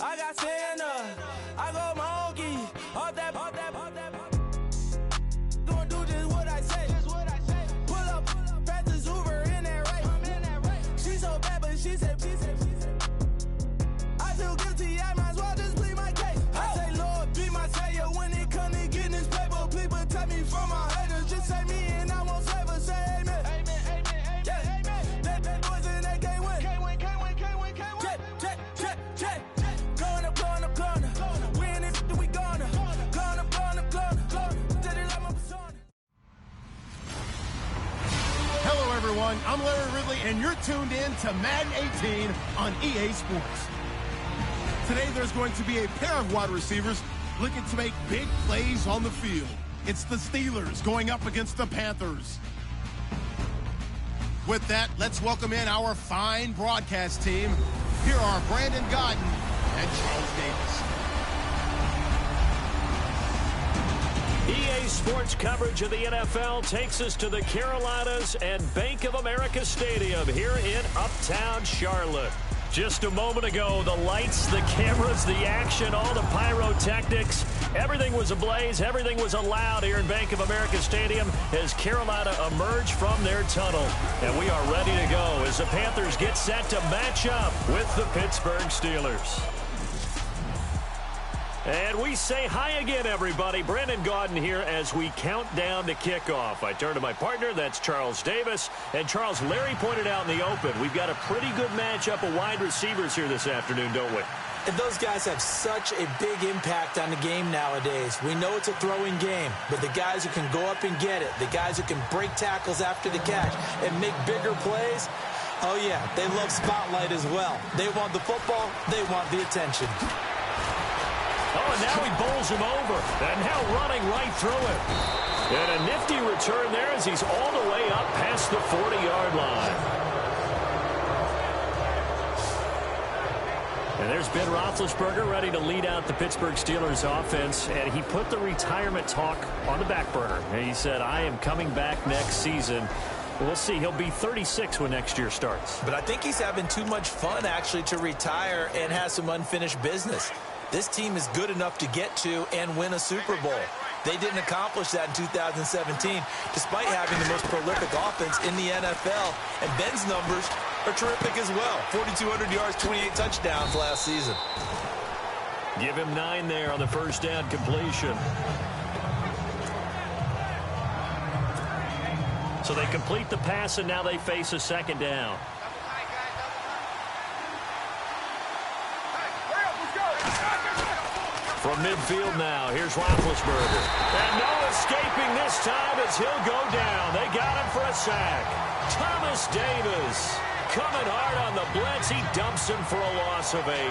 I got Santa, I go monkey, all that. Gonna do just what I say. Pull up, practice Uber in that race. She so bad, but she said. I feel guilty, I might as well just plead my case. I say, Lord, be my savior when it come to getting this paper. Please protect me from my haters. Just say me and I won't save her. Say amen. That boys and they can't win. Check. Going up. Win it, we gonna. Going up. Did it like my persona. Hello, everyone. I'm Larry Ridley, and you're tuned in to Madden 18 on EA Sports. Today, there's going to be a pair of wide receivers looking to make big plays on the field. It's the Steelers going up against the Panthers. With that, let's welcome in our fine broadcast team. Here are Brandon Godden and Charles Davis. EA Sports coverage of the NFL takes us to the Carolinas and Bank of America Stadium here in Uptown Charlotte. Just a moment ago, the lights, the cameras, the action, all the pyrotechnics, everything was ablaze, everything was allowed here in Bank of America Stadium as Carolina emerged from their tunnel. And we are ready to go as the Panthers get set to match up with the Pittsburgh Steelers. And we say hi again, everybody. Brandon Gaudin here as we count down to kickoff. I turn to my partner, that's Charles Davis. And Charles, Larry pointed out in the open, we've got a pretty good matchup of wide receivers here this afternoon, don't we? And those guys have such a big impact on the game nowadays. We know it's a throwing game, but the guys who can go up and get it, the guys who can break tackles after the catch and make bigger plays, oh yeah, they love spotlight as well. They want the football, they want the attention. Oh, and now he bowls him over. And now running right through it. And a nifty return there as he's all the way up past the 40-yard line. And there's Ben Roethlisberger ready to lead out the Pittsburgh Steelers offense. And he put the retirement talk on the back burner. And he said, I am coming back next season. We'll see. He'll be 36 when next year starts. But I think he's having too much fun, actually, to retire and has some unfinished business. This team is good enough to get to and win a Super Bowl. They didn't accomplish that in 2017, despite having the most prolific offense in the NFL. And Ben's numbers are terrific as well. 4,200 yards, 28 touchdowns last season. Give him 9 there on the first down completion. So they complete the pass, and now they face a second down. From midfield now, here's Roethlisberger. And no escaping this time as he'll go down. They got him for a sack. Thomas Davis coming hard on the blitz. He dumps him for a loss of 8.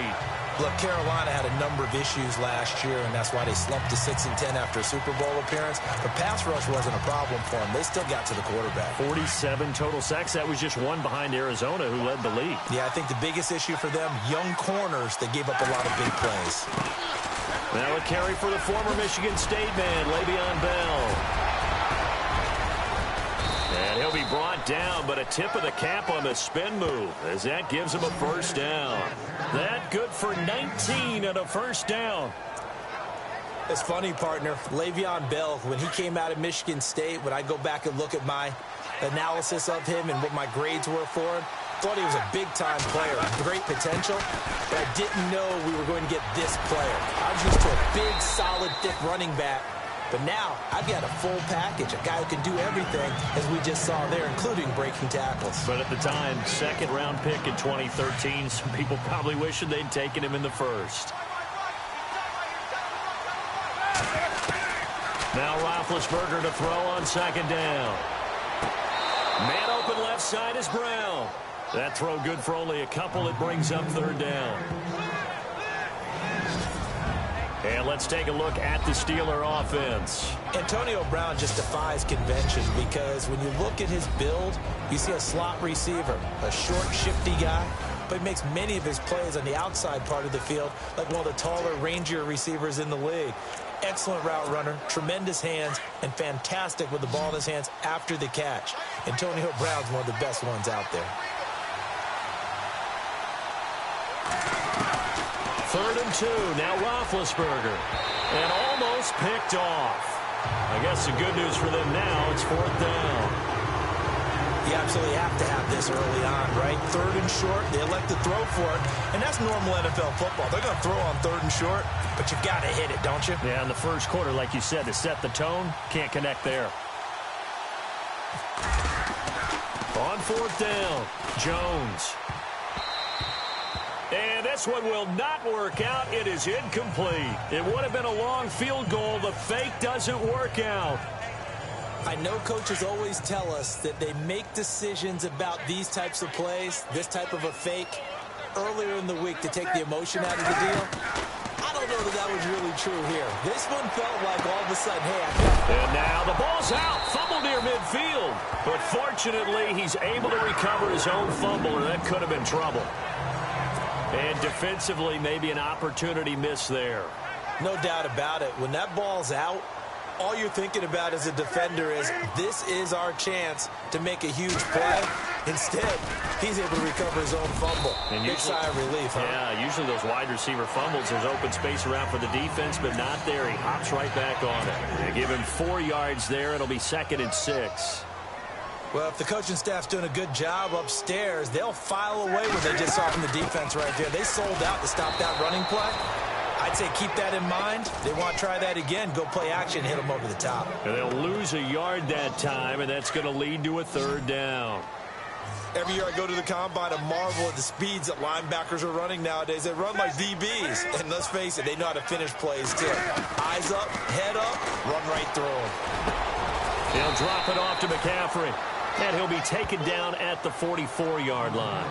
Look, Carolina had a number of issues last year, and that's why they slumped to 6-10 after a Super Bowl appearance. The pass rush wasn't a problem for them. They still got to the quarterback. 47 total sacks. That was just one behind Arizona, who led the league. Yeah, I think the biggest issue for them, young corners, they gave up a lot of big plays. Now a carry for the former Michigan State man, Le'Veon Bell. And he'll be brought down, but a tip of the cap on the spin move as that gives him a first down. That good for 19 and a first down. It's funny, partner. Le'Veon Bell, when he came out of Michigan State, when I go back and look at my analysis of him and what my grades were for him, thought he was a big-time player, great potential, but I didn't know we were going to get this player. I was used to a big, solid, thick running back, but now I've got a full package, a guy who can do everything, as we just saw there, including breaking tackles. But at the time, second-round pick in 2013, some people probably wishing they'd taken him in the first. Now Roethlisberger to throw on second down. Man open left side is Brown. That throw good for only a couple. It brings up third down. And let's take a look at the Steeler offense. Antonio Brown just defies convention because when you look at his build, you see a slot receiver, a short, shifty guy, but he makes many of his plays on the outside part of the field like one of the taller, rangier receivers in the league. Excellent route runner, tremendous hands, and fantastic with the ball in his hands after the catch. Antonio Brown's one of the best ones out there. 3rd and 2. Now Roethlisberger. And almost picked off. I guess the good news for them now, it's 4th down. You absolutely have to have this early on, right? 3rd and short, they elect to throw for it, and that's normal NFL football. They're going to throw on 3rd and short, but you've got to hit it, don't you? Yeah, in the first quarter, like you said, to set the tone, can't connect there. On 4th down, Jones. And this one will not work out. It is incomplete. It would have been a long field goal. The fake doesn't work out. I know coaches always tell us that they make decisions about these types of plays, this type of a fake, earlier in the week to take the emotion out of the deal. I don't know that that was really true here. This one felt like all of a sudden, hey, I got it. And now the ball's out. Fumble near midfield. But fortunately, he's able to recover his own fumble, or that could have been trouble. And defensively, maybe an opportunity miss there. No doubt about it. When that ball's out, all you're thinking about as a defender is, this is our chance to make a huge play. Instead, he's able to recover his own fumble. And big sigh of relief, huh? Yeah, usually those wide receiver fumbles, there's open space around for the defense, but not there. He hops right back on it. They give him 4 yards there. It'll be 2nd and 6. Well, if the coaching staff's doing a good job upstairs, they'll file away what they just saw from the defense right there. They sold out to stop that running play. I'd say keep that in mind. They want to try that again. Go play action, hit them over the top. And they'll lose a yard that time, and that's going to lead to a 3rd down. Every year I go to the combine, I marvel at the speeds that linebackers are running nowadays. They run like DBs. And let's face it, they know how to finish plays too. Eyes up, head up, run right through them. They'll drop it off to McCaffrey. And he'll be taken down at the 44-yard line.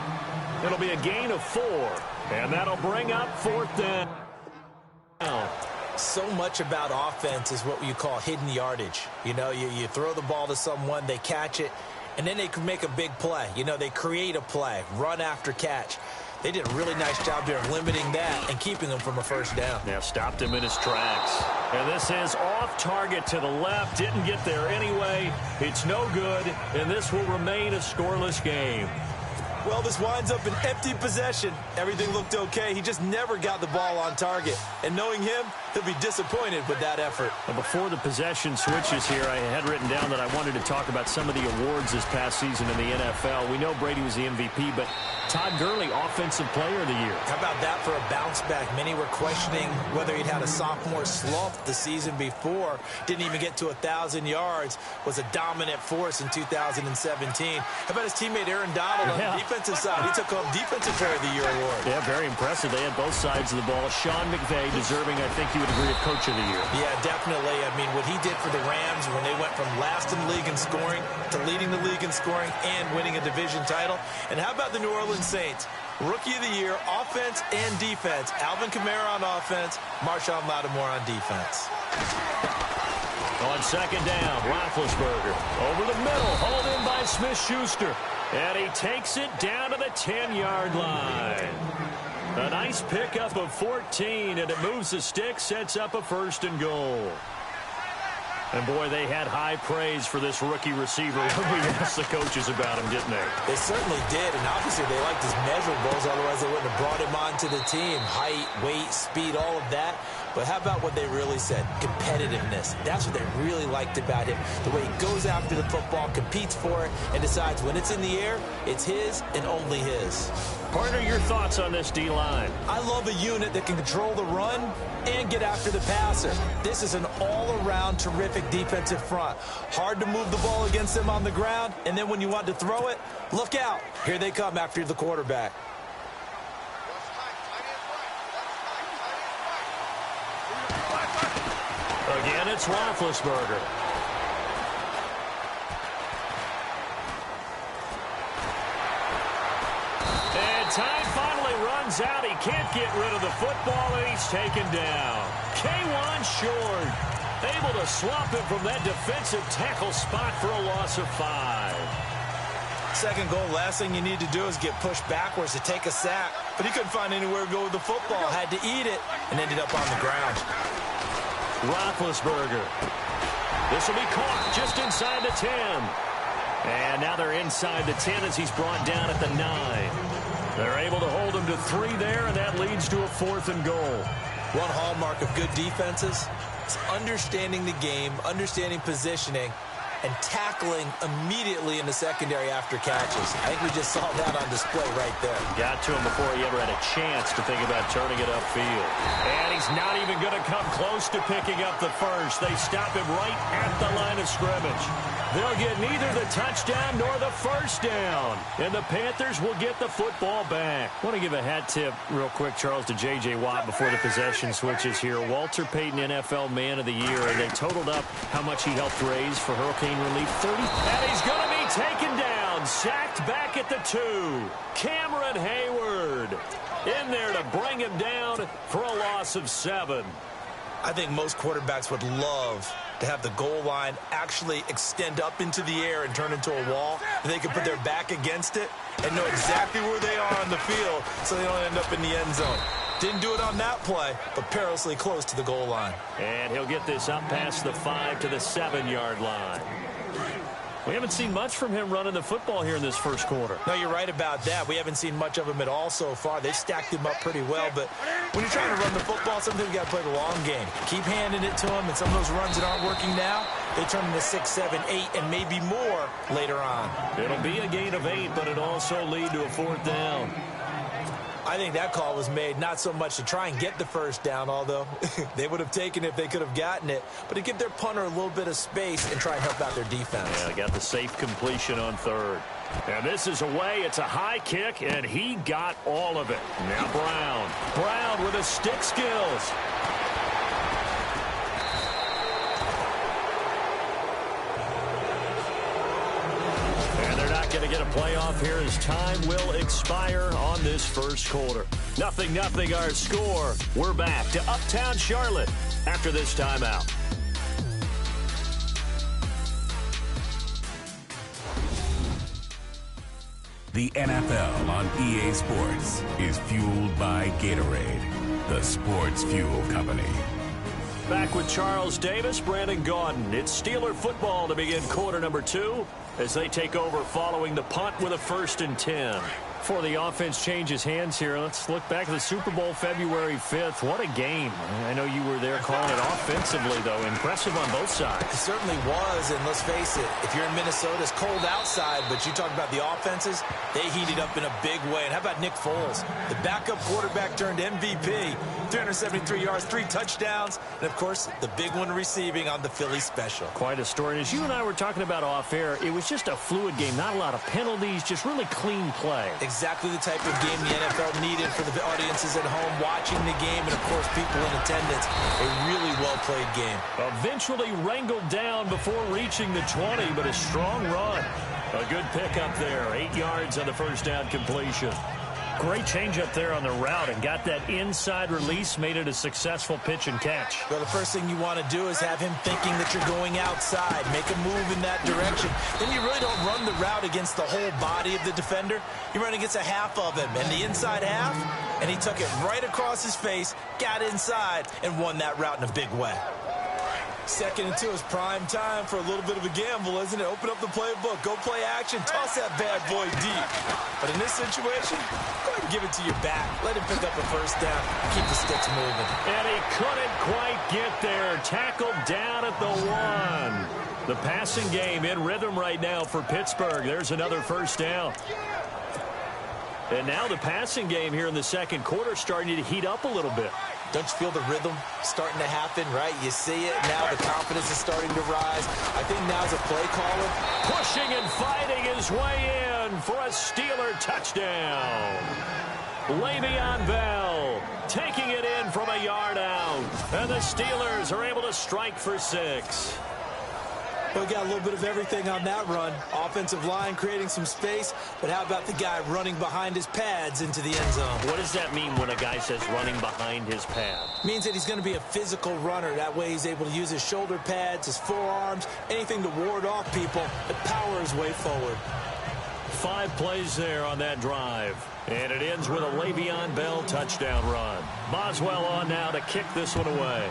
It'll be a gain of 4. And that'll bring up 4th down. So much about offense is what you call hidden yardage. You know, you throw the ball to someone, they catch it, and then they can make a big play. You know, they create a play, run after catch. They did a really nice job there of limiting that and keeping him from a 1st down. Yeah, stopped him in his tracks. And this is off target to the left. Didn't get there anyway. It's no good, and this will remain a scoreless game. Well, this winds up an empty possession. Everything looked okay. He just never got the ball on target. And knowing him, he'll be disappointed with that effort. Well, before the possession switches here, I had written down that I wanted to talk about some of the awards this past season in the NFL. We know Brady was the MVP, but Todd Gurley, Offensive Player of the Year. How about that for a bounce back? Many were questioning whether he'd had a sophomore slump the season before. Didn't even get to 1,000 yards. Was a dominant force in 2017. How about his teammate Aaron Donald on the defensive side? He took home Defensive Player of the Year award. Yeah, very impressive. They had both sides of the ball. Sean McVay deserving, I think you would agree, of Coach of the Year. Yeah, definitely. I mean, what he did for the Rams when they went from last in the league in scoring to leading the league in scoring and winning a division title. And how about the New Orleans Saints? Rookie of the Year, offense and defense. Alvin Kamara on offense, Marshawn Lattimore on defense. On 2nd down, Roethlisberger over the middle, hauled in by Smith-Schuster. And he takes it down to the 10-yard line. A nice pickup of 14, and it moves the stick, sets up a 1st and goal. And, boy, they had high praise for this rookie receiver when we asked the coaches about him, didn't they? They certainly did, and obviously they liked his measurables, otherwise they wouldn't have brought him onto the team. Height, weight, speed, all of that. But how about what they really said? Competitiveness. That's what they really liked about him. The way he goes after the football, competes for it, and decides when it's in the air, it's his and only his. Partner, your thoughts on this D-line? I love a unit that can control the run and get after the passer. This is an all-around terrific defensive front. Hard to move the ball against them on the ground, and then when you want to throw it, look out. Here they come after the quarterback. Again, it's Roethlisberger. And time finally runs out. He can't get rid of the football, and he's taken down. K1 short. Able to swap him from that defensive tackle spot for a loss of 5. Second goal, last thing you need to do is get pushed backwards to take a sack. But he couldn't find anywhere to go with the football. Had to eat it and ended up on the ground. Roethlisberger. This will be caught just inside the 10. And now they're inside the 10 as he's brought down at the 9. They're able to hold him to 3 there, and that leads to a 4th and goal. One hallmark of good defenses is understanding the game, understanding positioning, and tackling immediately in the secondary after catches. I think we just saw that on display right there. Got to him before he ever had a chance to think about turning it upfield. And he's not even going to come close to picking up the first. They stop him right at the line of scrimmage. They'll get neither the touchdown nor the first down. And the Panthers will get the football back. I want to give a hat tip real quick, Charles, to J.J. Watt before the possession switches here. Walter Payton, NFL Man of the Year, and they totaled up how much he helped raise for Hurricane Relief. 30. And he's going to be taken down. Sacked back at the 2. Cameron Hayward in there to bring him down for a loss of 7. I think most quarterbacks would love to have the goal line actually extend up into the air and turn into a wall, and they can put their back against it and know exactly where they are on the field so they don't end up in the end zone. Didn't do it on that play, but perilously close to the goal line. And he'll get this up past the 5 to the 7-yard line. We haven't seen much from him running the football here in this first quarter. No, you're right about that. We haven't seen much of him at all so far. They've stacked him up pretty well, but when you're trying to run the football, sometimes you got to play the long game. Keep handing it to him, and some of those runs that aren't working now, they turn into 6, 7, 8, and maybe more later on. It'll be a gain of 8, but it'll also lead to a 4th down. I think that call was made not so much to try and get the first down, although they would have taken it if they could have gotten it, but to give their punter a little bit of space and try and help out their defense. Yeah, they got the safe completion on 3rd. And this is away. It's a high kick, and he got all of it. Now Brown. Brown with his stick skills. Going to get a playoff here as time will expire on this first quarter. 0-0 our score. We're back to Uptown Charlotte after this timeout. The NFL on EA Sports is fueled by Gatorade, the sports fuel company. Back with Charles Davis, Brandon Gaudin. It's Steeler football to begin quarter number 2 as they take over following the punt with a 1st and 10. Before the offense changes hands here, let's look back at the Super Bowl February 5th. What a game. I know you were there calling it offensively, though. Impressive on both sides. It certainly was, and let's face it, if you're in Minnesota, it's cold outside, but you talk about the offenses, they heated up in a big way. And how about Nick Foles? The backup quarterback turned MVP, 373 yards, 3 touchdowns, and, of course, the big one receiving on the Philly special. Quite a story. And as you and I were talking about off air, it was just a fluid game. Not a lot of penalties, just really clean play. Exactly the type of game the NFL needed for the audiences at home watching the game and, of course, people in attendance. A really well-played game. Eventually wrangled down before reaching the 20, but a strong run. A good pickup there. 8 yards on the first down completion. Great change up there on the route and got that inside release, made it a successful pitch and catch. Well, the first thing you want to do is have him thinking that you're going outside, make a move in that direction. Then you really don't run the route against the whole body of the defender. You run against a half of him, and the inside half, and he took it right across his face, got inside, and won that route in a big way. 2nd and 2 is prime time for a little bit of a gamble, isn't it? Open up the playbook, go play action, toss that bad boy deep. But in this situation, go ahead and give it to your back. Let him pick up a 1st down, keep the sticks moving. And he couldn't quite get there. Tackled down at the 1. The passing game in rhythm right now for Pittsburgh. There's another 1st down. And now the passing game here in the second quarter starting to heat up a little bit. Don't you feel the rhythm starting to happen, right? You see it. Now the confidence is starting to rise. I think now's a play caller. Pushing and fighting his way in for a Steeler touchdown. Le'Veon Bell taking it in from a yard out. And the Steelers are able to strike for 6. We got a little bit of everything on that run. Offensive line creating some space, but how about the guy running behind his pads into the end zone? What does that mean when a guy says running behind his pad? Means that he's going to be a physical runner. That way he's able to use his shoulder pads, his forearms, anything to ward off people and power his way forward. 5 plays there on that drive. And it ends with a Le'Veon Bell touchdown run. Boswell on now to kick this one away.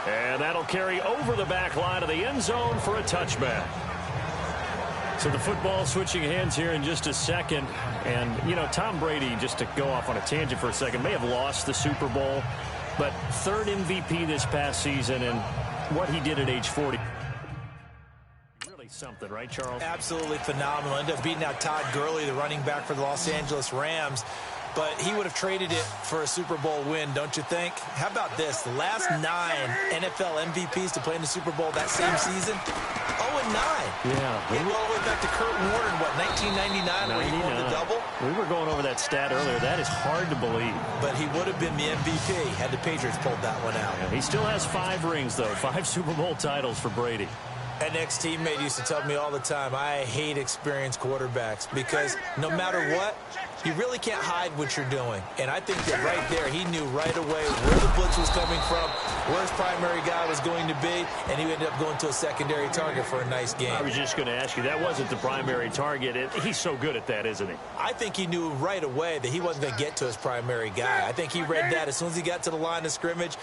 And that'll carry over the back line of the end zone for a touchback. So the football switching hands here in just a second. And, you know, Tom Brady, just to go off on a tangent for a second, may have lost the Super Bowl, but third MVP this past season, and what he did at age 40. Really something, right, Charles? Absolutely phenomenal. Ended up beating out Todd Gurley, the running back for the Los Angeles Rams. But he would have traded it for a Super Bowl win, don't you think? How about this? The last 9 NFL MVPs to play in the Super Bowl that same season, 0-9. Yeah. He went all the way back to Kurt Warner in, what, 1999, where he won the double? We were going over that stat earlier. That is hard to believe. But he would have been the MVP had the Patriots pulled that one out. Yeah, he still has 5 rings, though. 5 Super Bowl titles for Brady. An ex-teammate used to tell me all the time, I hate experienced quarterbacks because no matter what, you really can't hide what you're doing. And I think that right there, he knew right away where the blitz was coming from, where his primary guy was going to be, and he ended up going to a secondary target for a nice game. I was just going to ask you, that wasn't the primary target. He's so good at that, isn't he? I think he knew right away that he wasn't going to get to his primary guy. I think he read that as soon as he got to the line of scrimmage,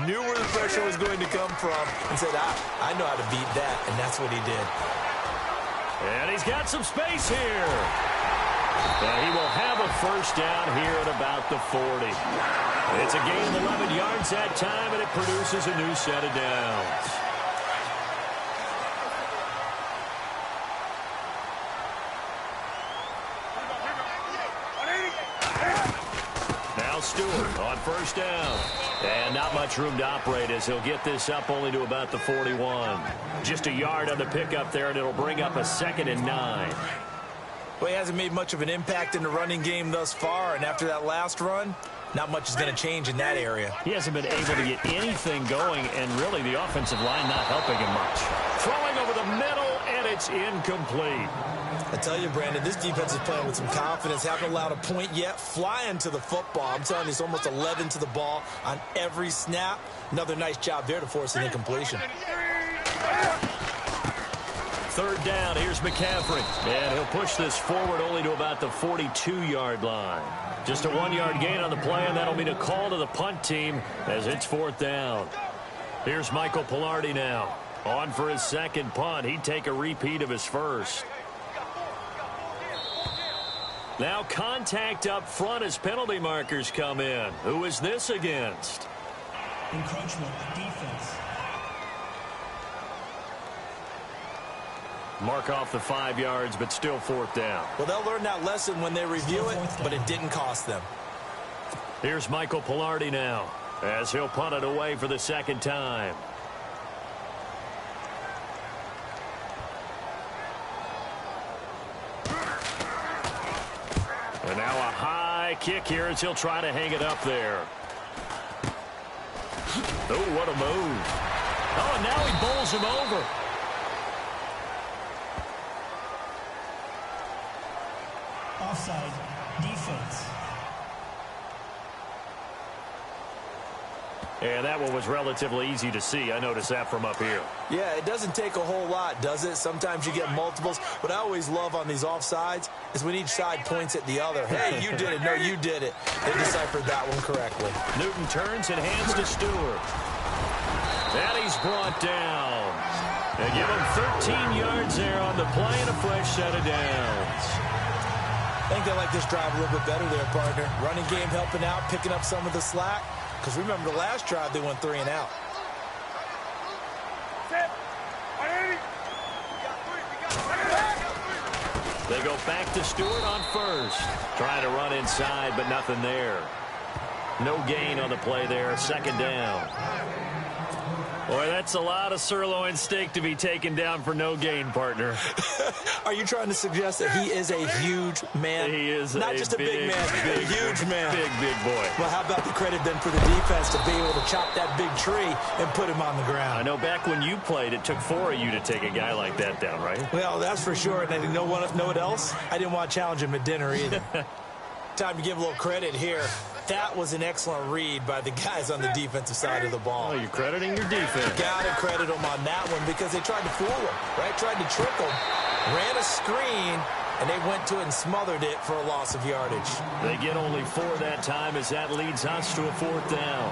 knew where the pressure was going to come from, and said, I know how to beat that, and that's what he did. And he's got some space here. And he will have a first down here at about the 40. It's a gain of 11 yards that time, and it produces a new set of downs. Now Stewart on first down. And not much room to operate as he'll get this up only to about the 41. Just a yard on the pickup there, and it'll bring up a 2nd and 9. Well, he hasn't made much of an impact in the running game thus far, and after that last run, not much is going to change in that area. He hasn't been able to get anything going, and really the offensive line not helping him much. Throwing over the middle, and it's incomplete. I tell you, Brandon, this defense is playing with some confidence. Haven't allowed a point yet. Flying to the football. I'm telling you, it's almost 11 to the ball on every snap. Another nice job there to force an incompletion. Third down, here's McCaffrey. And he'll push this forward only to about the 42-yard line. Just a 1-yard gain on the play, and that'll mean a call to the punt team as it's 4th down. Here's Michael Pilardi now. On for his second punt. He'd take a repeat of his first. Now contact up front as penalty markers come in. Who is this against? Encroachment defense. Mark off the 5 yards, but still 4th down. Well, they'll learn that lesson when they review it, but it didn't cost them. Here's Michael Pilardi now, as he'll punt it away for the 2nd time. And now a high kick here as he'll try to hang it up there. Oh, what a move. Oh, and now he bowls him over. Offside defense. And that one was relatively easy to see. I noticed that from up here. Yeah, it doesn't take a whole lot, does it? Sometimes you get multiples. What I always love on these offsides is when each side points at the other. Hey, you did it. No, you did it. They deciphered that one correctly. Newton turns and hands to Stewart. And he's brought down. They give him 13 yards there on the play and a fresh set of downs. I think they like this drive a little bit better there, partner. Running game helping out, picking up some of the slack. Because remember, the last drive, they went 3 and out. They go back to Stewart on first. Trying to run inside, but nothing there. No gain on the play there. 2nd down. Boy, that's a lot of sirloin steak to be taken down for no gain, partner. Are you trying to suggest that he is a huge man? He is not just a big man, a huge man. Big boy. Well, how about the credit then for the defense to be able to chop that big tree and put him on the ground? I know back when you played, it took 4 of you to take a guy like that down, right? Well, that's for sure. And you know what else? I didn't want to challenge him at dinner either. Time to give a little credit here. That was an excellent read by the guys on the defensive side of the ball. Oh, you're crediting your defense. Got to credit them on that one because they tried to fool him, right? Tried to trick him, ran a screen, and they went to it and smothered it for a loss of yardage. They get only 4 that time as that leads us to a 4th down.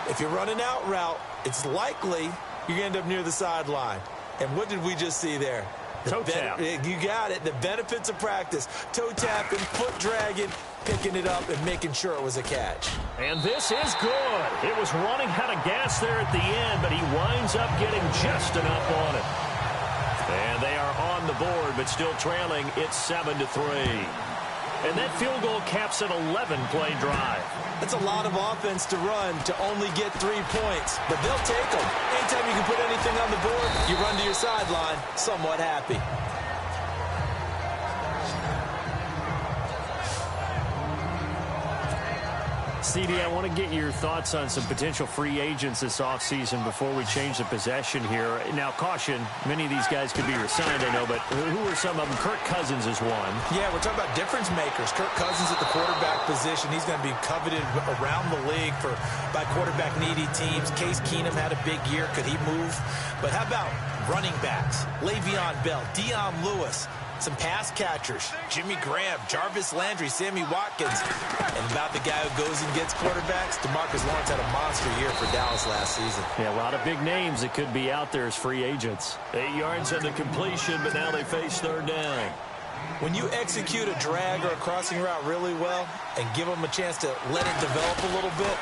If you're running out route, it's likely you're going to end up near the sideline. And what did we just see there? Toe tap. You got it. The benefits of practice. Toe tapping, foot dragging, picking it up, and making sure it was a catch. And this is good. It was running out of gas there at the end, but he winds up getting just enough on it. And they are on the board, but still trailing. It's 7-3. And that field goal caps an 11-play drive. That's a lot of offense to run to only get 3 points, but they'll take them. Anytime you can put anything on the board, you run to your sideline somewhat happy. CD, I want to get your thoughts on some potential free agents this offseason before we change the possession here. Now, caution, many of these guys could be resigned, I know, but who are some of them? Kirk Cousins is one. Yeah, we're talking about difference makers. Kirk Cousins at the quarterback position. He's going to be coveted around the league by quarterback-needy teams. Case Keenum had a big year. Could he move? But how about running backs? Le'Veon Bell, Dion Lewis. Some pass catchers, Jimmy Graham, Jarvis Landry, Sammy Watkins. And about the guy who goes and gets quarterbacks, DeMarcus Lawrence had a monster year for Dallas last season. Yeah, a lot of big names that could be out there as free agents. 8 yards on the completion, but now they face third down. When you execute a drag or a crossing route really well and give them a chance to let it develop a little bit,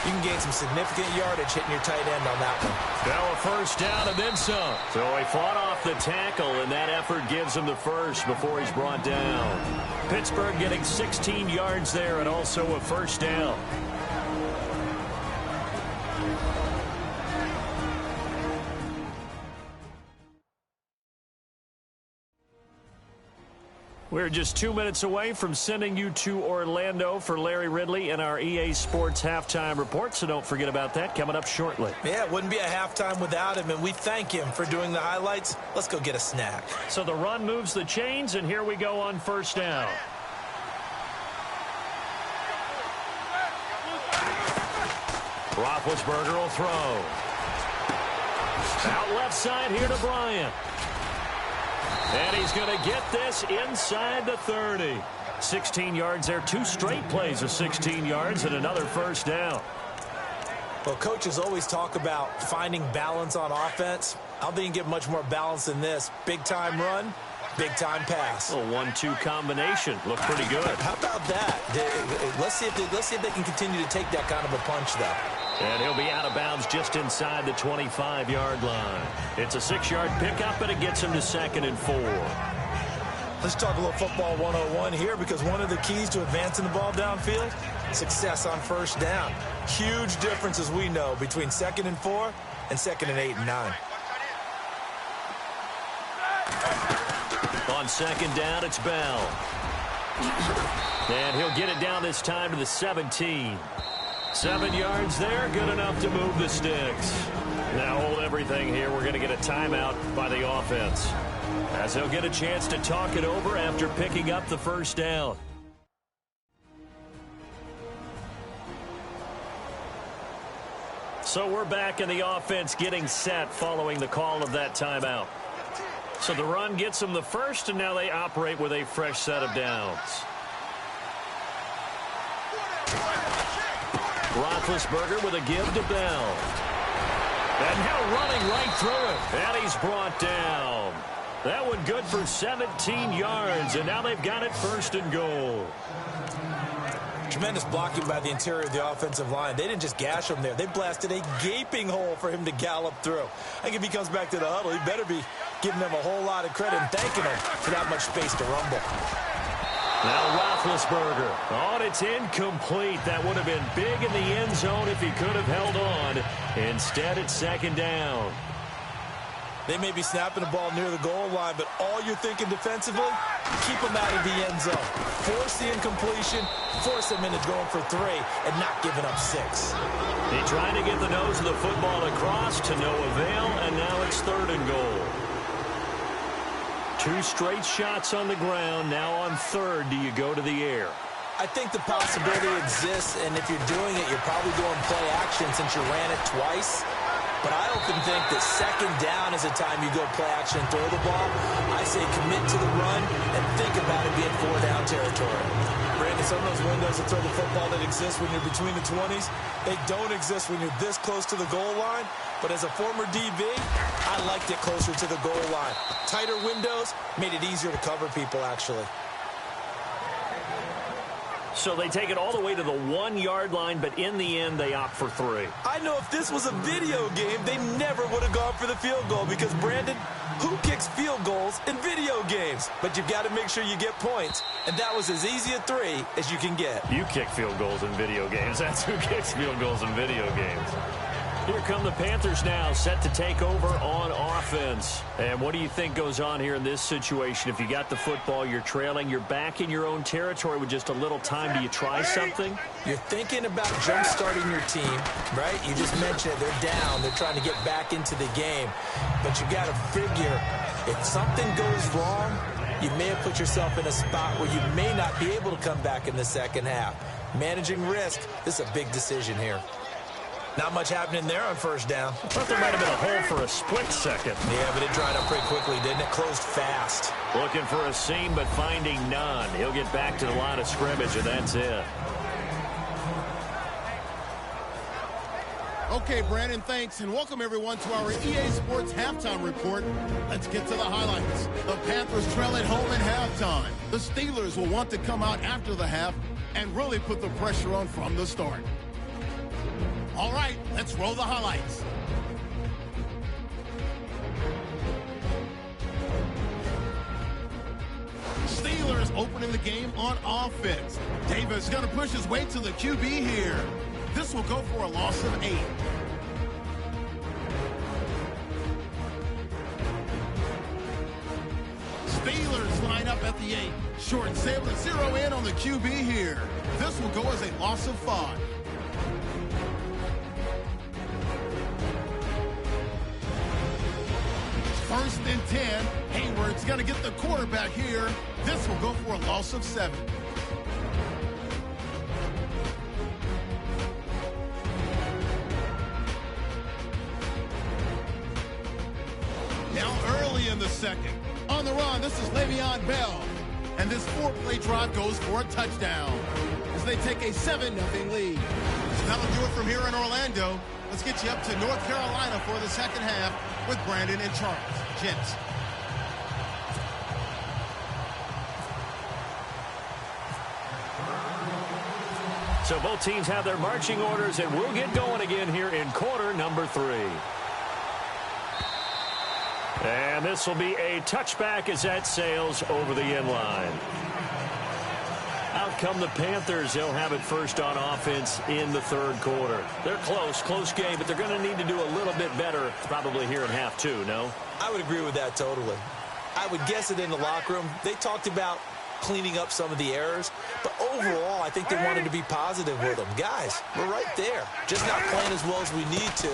you can gain some significant yardage hitting your tight end on that one. Now a first down and then some. So he fought off the tackle, and that effort gives him the first before he's brought down. Pittsburgh getting 16 yards there and also a first down. We're just 2 minutes away from sending you to Orlando for Larry Ridley and our EA Sports Halftime Report, so don't forget about that coming up shortly. Yeah, it wouldn't be a halftime without him, and we thank him for doing the highlights. Let's go get a snack. So the run moves the chains, and here we go on first down. Roethlisberger will throw. Out left side here to Bryant. And he's going to get this inside the 30. 16 yards there. 2 straight plays of 16 yards and another first down. Well, coaches always talk about finding balance on offense. I don't think you can get much more balance than this. Big-time run, big-time pass. A 1-2 combination. Looked pretty good. How about that? Let's see if they can continue to take that kind of a punch, though. And he'll be out of bounds just inside the 25-yard line. It's a 6-yard pickup, and it gets him to 2nd and 4. Let's talk a little football 101 here, because one of the keys to advancing the ball downfield, success on first down. Huge difference, as we know, between 2nd and 4 and 2nd and 8 and 9. On 2nd down, it's Bell. And he'll get it down this time to the 17. 7 yards there, good enough to move the sticks. Now hold everything here. We're going to get a timeout by the offense, as they'll get a chance to talk it over after picking up the first down. So we're back in the offense getting set following the call of that timeout. So the run gets them the first, and now they operate with a fresh set of downs. Roethlisberger with a give to Bell. And now running right through it. And he's brought down. That one good for 17 yards. And now they've got it 1st and goal. Tremendous blocking by the interior of the offensive line. They didn't just gash him there. They blasted a gaping hole for him to gallop through. I think if he comes back to the huddle, he better be giving them a whole lot of credit and thanking them for that much space to rumble. Now Roethlisberger. Oh, it's incomplete. That would have been big in the end zone if he could have held on. Instead, it's 2nd down. They may be snapping the ball near the goal line, but all you're thinking defensively, keep them out of the end zone. Force the incompletion, force them into going for 3, and not giving up 6. He tried to get the nose of the football across to no avail, and now it's 3rd and goal. 2 straight shots on the ground. Now on 3rd, do you go to the air? I think the possibility exists, and if you're doing it, you're probably going play action since you ran it twice. But I often think that 2nd down is a time you go play action and throw the ball. I say commit to the run and think about it being 4-down territory. Brandon some of those windows to throw the football that exist when you're between the 20s, they don't exist when you're this close to the goal line. But as a former DB, I liked it closer to the goal line. Tighter windows made it easier to cover people, actually. So they take it all the way to the 1-yard line, but in the end, they opt for 3. I know if this was a video game, they never would have gone for the field goal because, Brandon, who kicks field goals in video games? But you've got to make sure you get points, and that was as easy a 3 as you can get. You kick field goals in video games. That's who kicks field goals in video games. Here come the Panthers now, set to take over on offense. And what do you think goes on here in this situation? If you got the football, you're trailing, you're back in your own territory with just a little time. Do you try something? You're thinking about jump-starting your team, right? You just mentioned it. They're down. They're trying to get back into the game. But you got to figure, if something goes wrong, you may have put yourself in a spot where you may not be able to come back in the second half. Managing risk, this is a big decision here. Not much happening there on first down. I thought there might have been a hole for a split second. Yeah, but it dried up pretty quickly, didn't it? Closed fast. Looking for a seam, but finding none. He'll get back to the line of scrimmage, and that's it. Okay, Brandon, thanks, and welcome everyone to our EA Sports Halftime Report. Let's get to the highlights. The Panthers trail at home at halftime. The Steelers will want to come out after the half and really put the pressure on from the start. All right, let's roll the highlights. Steelers opening the game on offense. Davis going to push his way to the QB here. This will go for a loss of 8. Steelers line up at the 8. Short and able to zero in on the QB here. This will go as a loss of 5. First and 10. Hayward's going to get the quarterback here. This will go for a loss of 7. Now early in the second. On the run, this is Le'Veon Bell. And this 4-play drive goes for a touchdown as they take a 7-0 lead. So that'll do it from here in Orlando. Let's get you up to North Carolina for the second half with Brandon and Charles. Gents. So both teams have their marching orders, and we'll get going again here in quarter number 3. And this will be a touchback as that sails over the end line. Out come the Panthers. They'll have it first on offense in the third quarter. They're close game, but they're going to need to do a little bit better probably here in half 2, no? I would agree with that totally. I would guess it in the locker room. They talked about cleaning up some of the errors, but overall, I think they wanted to be positive with them. Guys, we're right there. Just not playing as well as we need to.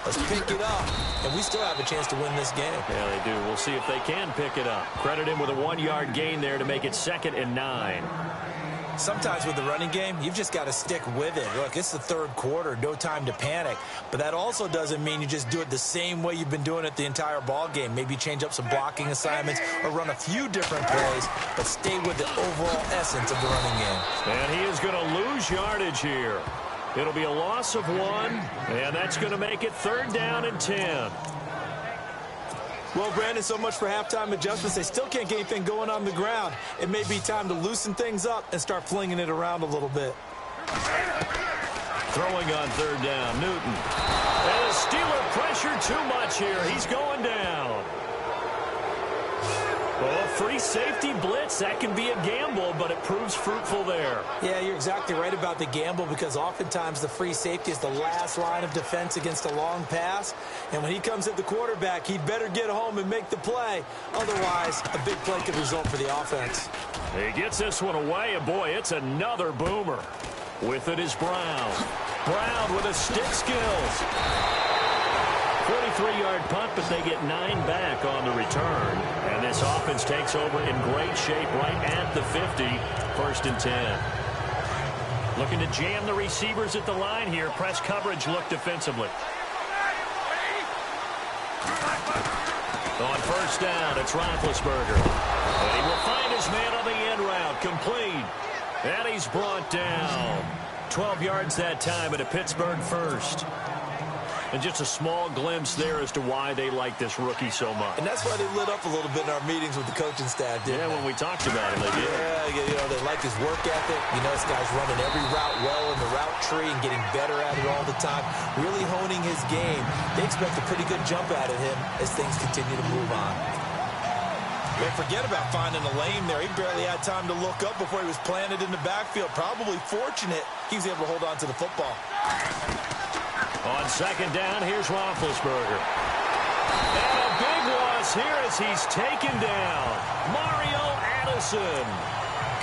Let's pick it up, and we still have a chance to win this game. Yeah, they do. We'll see if they can pick it up. Credit him with a 1-yard gain there to make it 2nd and 9. Sometimes with the running game, you've just got to stick with it. Look, it's the third quarter, no time to panic. But that also doesn't mean you just do it the same way you've been doing it the entire ball game. Maybe change up some blocking assignments or run a few different plays, but stay with the overall essence of the running game. And he is going to lose yardage here. It'll be a loss of 1, and that's going to make it 3rd down and 10. Well, Brandon, so much for halftime adjustments. They still can't get anything going on the ground. It may be time to loosen things up and start flinging it around a little bit. Throwing on 3rd down, Newton. And the Steeler pressure too much here. He's going down. Well, free safety blitz, that can be a gamble, but it proves fruitful there. Yeah, you're exactly right about the gamble because oftentimes the free safety is the last line of defense against a long pass. And when he comes at the quarterback, he'd better get home and make the play. Otherwise, a big play could result for the offense. He gets this one away, and boy, it's another boomer. With it is Brown. Brown with his stick skills. 43-yard punt, but they get 9 back on the return. And this offense takes over in great shape right at the 50. 1st and 10. Looking to jam the receivers at the line here. Press coverage look defensively. On 1st down, it's Roethlisberger. And he will find his man on the end route. Complete. And he's brought down. 12 yards that time at a Pittsburgh first. And just a small glimpse there as to why they like this rookie so much. And that's why they lit up a little bit in our meetings with the coaching staff, didn't they? When we talked about him, they did. Yeah, you know, they like his work ethic. You know, this guy's running every route well in the route tree and getting better at it all the time, really honing his game. They expect a pretty good jump out of him as things continue to move on. Don't forget about finding a lane there. He barely had time to look up before he was planted in the backfield. Probably fortunate he was able to hold on to the football. On second down, here's Roethlisberger. And a big loss here as he's taken down. Mario Addison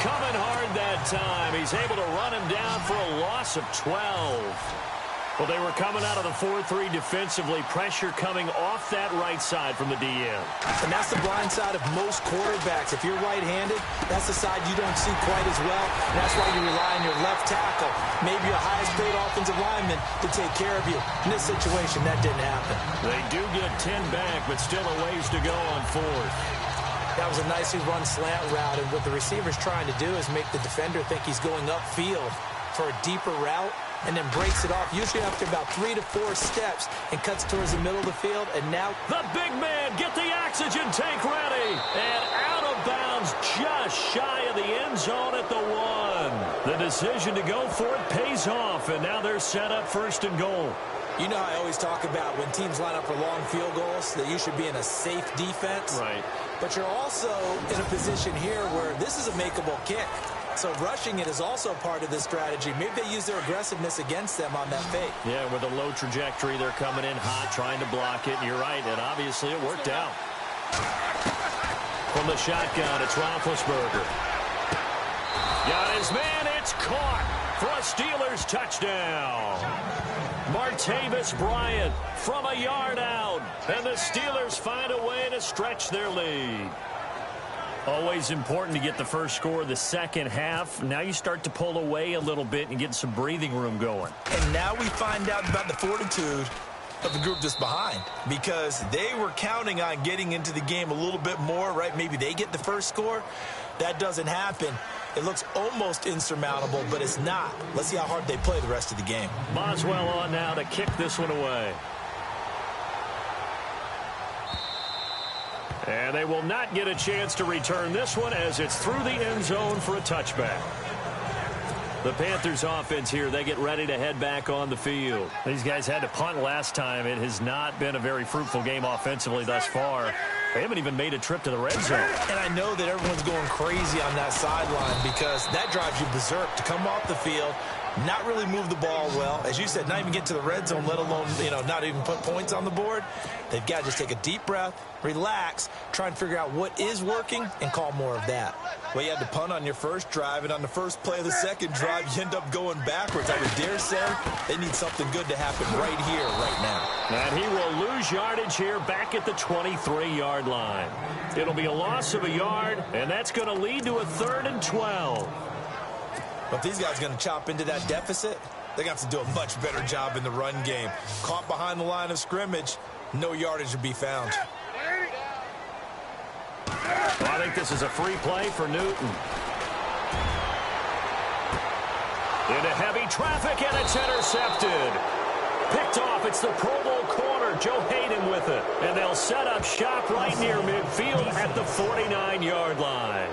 coming hard that time. He's able to run him down for a loss of 12. Well, they were coming out of the 4-3 defensively. Pressure coming off that right side from the DN. And that's the blind side of most quarterbacks. If you're right-handed, that's the side you don't see quite as well. And that's why you rely on your left tackle, maybe your highest-paid offensive lineman, to take care of you. In this situation, that didn't happen. They do get 10 back, but still a ways to go on fourth. That was a nicely run slant route, and what the receiver's trying to do is make the defender think he's going upfield for a deeper route, and then breaks it off, usually after about 3 to 4 steps, and cuts towards the middle of the field, and now... The big man, get the oxygen tank ready, and out of bounds, just shy of the end zone at the 1. The decision to go for it pays off, and now they're set up first and goal. You know, I always talk about when teams line up for long field goals, that you should be in a safe defense. Right. But you're also in a position here where this is a makeable kick. So rushing it is also part of this strategy. Maybe they use their aggressiveness against them on that fake. Yeah, with a low trajectory, they're coming in hot, trying to block it. And you're right, and obviously it worked out. From the shotgun, it's Roethlisberger. Got his man, it's caught for a Steelers touchdown. Martavis Bryant from a yard out. And the Steelers find a way to stretch their lead. Always important to get the first score of the second half. Now you start to pull away a little bit and get some breathing room going. And now we find out about the fortitude of the group that's behind, because they were counting on getting into the game a little bit more, right? Maybe they get the first score. That doesn't happen. It looks almost insurmountable, but it's not. Let's see how hard they play the rest of the game. Boswell on now to kick this one away. And they will not get a chance to return this one as it's through the end zone for a touchback. The Panthers offense here, they get ready to head back on the field. These guys had to punt last time. It has not been a very fruitful game offensively thus far. They haven't even made a trip to the red zone. And I know that everyone's going crazy on that sideline because that drives you berserk to come off the field, not really move the ball well. As you said, not even get to the red zone, let alone, not even put points on the board. They've got to just take a deep breath, relax, try and figure out what is working, and call more of that. Well, you had to punt on your first drive, and on the first play of the second drive, you end up going backwards. I would dare say they need something good to happen right here, right now. And he will lose yardage here back at the 23-yard line. It'll be a loss of a yard, and that's going to lead to a 3rd and 12. But if these guys are going to chop into that deficit, they're going to have to do a much better job in the run game. Caught behind the line of scrimmage, no yardage to be found. Well, I think this is a free play for Newton. Into heavy traffic, and it's intercepted. Picked off, it's the Pro Bowl corner, Joe Hayden with it. And they'll set up shop right near midfield at the 49-yard line.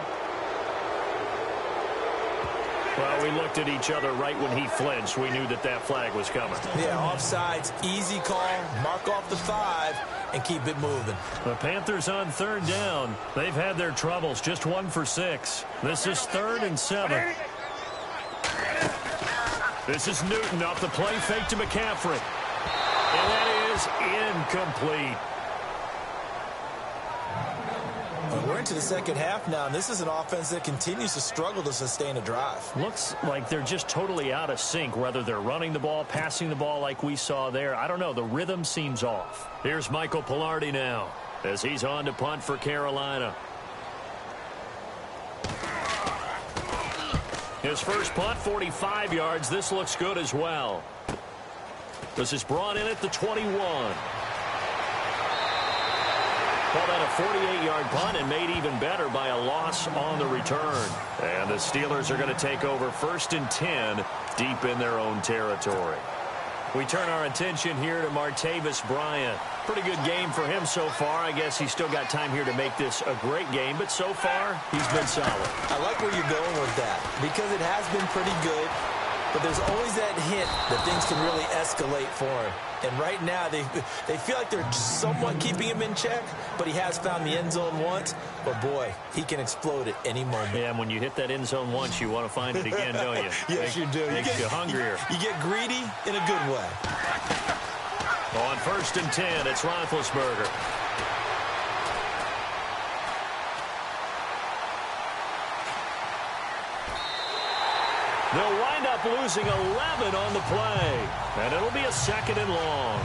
Well, we looked at each other right when he flinched. We knew that flag was coming. Yeah, offsides, easy call, mark off the 5, and keep it moving. The Panthers on 3rd down. They've had their troubles, just 1 for 6. This is 3rd and 7. This is Newton off the play fake to McCaffrey. And that is incomplete. We're into the second half now, and this is an offense that continues to struggle to sustain a drive. Looks like they're just totally out of sync, whether they're running the ball, passing the ball like we saw there. I don't know. The rhythm seems off. Here's Michael Pilardi now as he's on to punt for Carolina. His first punt, 45 yards. This looks good as well. This is brought in at the 21. Well, then a 48-yard punt and made even better by a loss on the return. And the Steelers are going to take over 1st and 10 deep in their own territory. We turn our attention here to Martavis Bryant. Pretty good game for him so far. I guess he's still got time here to make this a great game, but so far, he's been solid. I like where you're going with that because it has been pretty good, but there's always that hint that things can really escalate for him. And right now, they feel like they're somewhat keeping him in check, but he has found the end zone once. But, boy, he can explode at any moment. Yeah, and when you hit that end zone once, you want to find it again, don't you? Yes, you do. Makes you hungrier. You get greedy in a good way. On 1st and 10, it's Roethlisberger. They'll wind up losing 11 on the play, and it'll be a 2nd and long.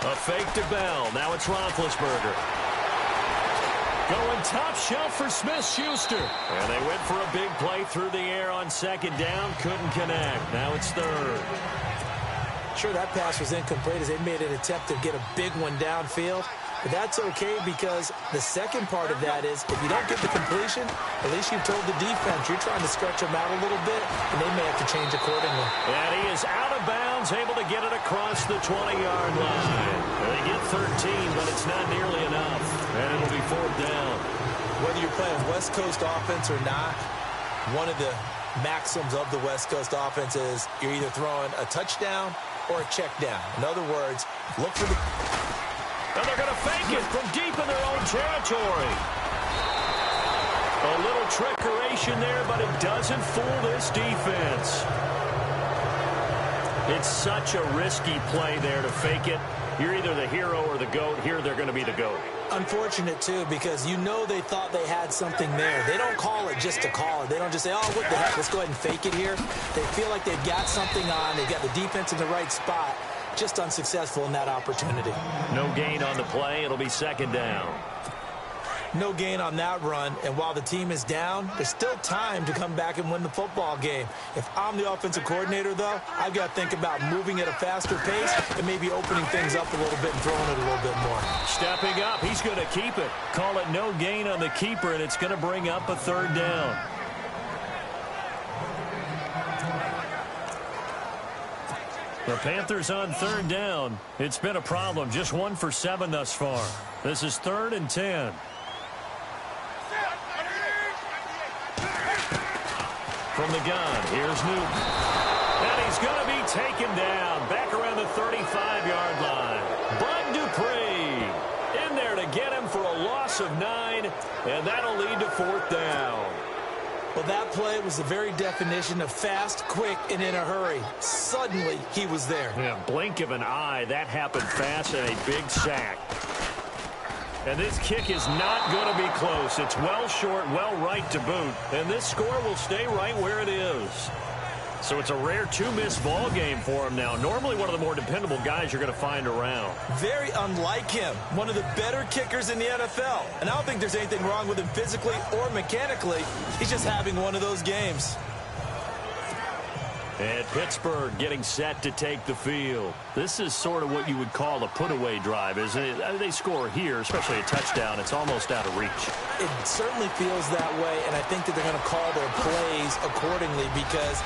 A fake to Bell. Now it's Roethlisberger. Going top shelf for Smith-Schuster. And they went for a big play through the air on 2nd down. Couldn't connect. Now it's 3rd. Sure, that pass was incomplete as they made an attempt to get a big one downfield. But that's okay because the second part of that is if you don't get the completion, at least you've told the defense you're trying to stretch them out a little bit, and they may have to change accordingly. And he is out of bounds, able to get it across the 20-yard line. They get 13, but it's not nearly enough. And it'll be 4th down. Whether you're playing West Coast offense or not, one of the maxims of the West Coast offense is you're either throwing a touchdown or a check down. In other words, look for the... And they're going to fake it from deep in their own territory. A little trickeration there, but it doesn't fool this defense. It's such a risky play there to fake it. You're either the hero or the GOAT. Here they're going to be the GOAT. Unfortunate, too, because you know they thought they had something there. They don't call it just to call it. They don't just say, oh, what the heck, let's go ahead and fake it here. They feel like they've got something on. They've got the defense in the right spot. Just unsuccessful in that opportunity. No gain on the play. It'll be 2nd down. No gain on that run, and while the team is down, there's still time to come back and win the football game. If I'm the offensive coordinator, though, I've got to think about moving at a faster pace and maybe opening things up a little bit and throwing it a little bit more. Stepping up, he's going to keep it. Call it no gain on the keeper, and it's going to bring up a 3rd down. The Panthers on 3rd down. It's been a problem. Just 1 for 7 thus far. This is 3rd and 10. From the gun, here's Newton. And he's going to be taken down. Back around the 35-yard line. Bud Dupree in there to get him for a loss of 9. And that'll lead to 4th down. Well, that play was the very definition of fast, quick, and in a hurry. Suddenly, he was there. Yeah, blink of an eye. That happened fast and a big sack. And this kick is not going to be close. It's well short, well right to boot. And this score will stay right where it is. So it's a rare 2-miss ball game for him now. Normally one of the more dependable guys you're going to find around. Very unlike him. One of the better kickers in the NFL. And I don't think there's anything wrong with him physically or mechanically. He's just having one of those games. And Pittsburgh getting set to take the field. This is sort of what you would call a put-away drive, isn't it? They score here, especially a touchdown. It's almost out of reach. It certainly feels that way, and I think that they're going to call their plays accordingly because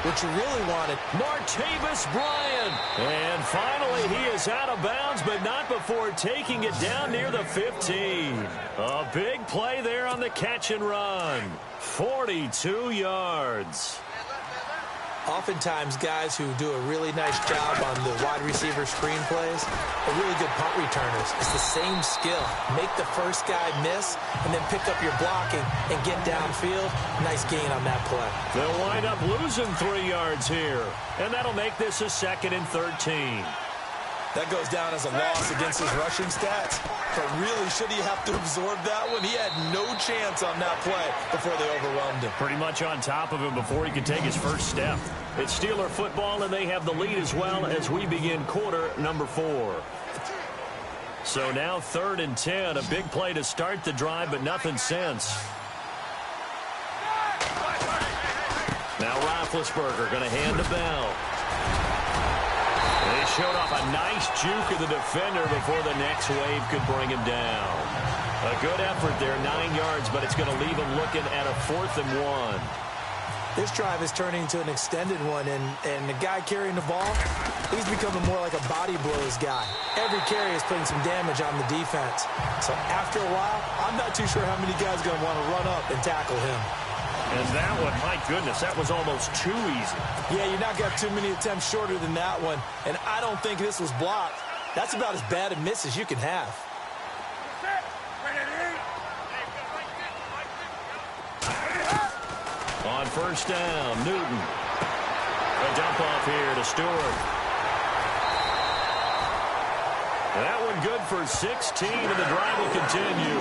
what you really wanted. Martavis Bryant. And finally, he is out of bounds, but not before taking it down near the 15. A big play there on the catch and run. 42 yards. Oftentimes, guys who do a really nice job on the wide receiver screen plays are really good punt returners. It's the same skill. Make the first guy miss and then pick up your blocking and get downfield. Nice gain on that play. They'll wind up losing 3 yards here. And that'll make this a 2nd and 13. That goes down as a loss against his rushing stats. But really, should he have to absorb that one? He had no chance on that play before they overwhelmed him. Pretty much on top of him before he could take his first step. It's Steeler football, and they have the lead as well as we begin quarter number 4. So now 3rd and 10. A big play to start the drive, but nothing since. Now Roethlisberger going to hand to Bell. They showed off a nice juke of the defender before the next wave could bring him down. A good effort there, 9 yards, but it's going to leave him looking at a 4th and 1. This drive is turning into an extended one, and the guy carrying the ball, he's becoming more like a body blows guy. Every carry is putting some damage on the defense. So after a while, I'm not too sure how many guys are going to want to run up and tackle him. And that one, my goodness, that was almost too easy. Yeah, you're not got too many attempts shorter than that one, and I don't think this was blocked. That's about as bad a miss as you can have. On 1st down, Newton. A dump off here to Stewart. That one good for 16, and the drive will continue.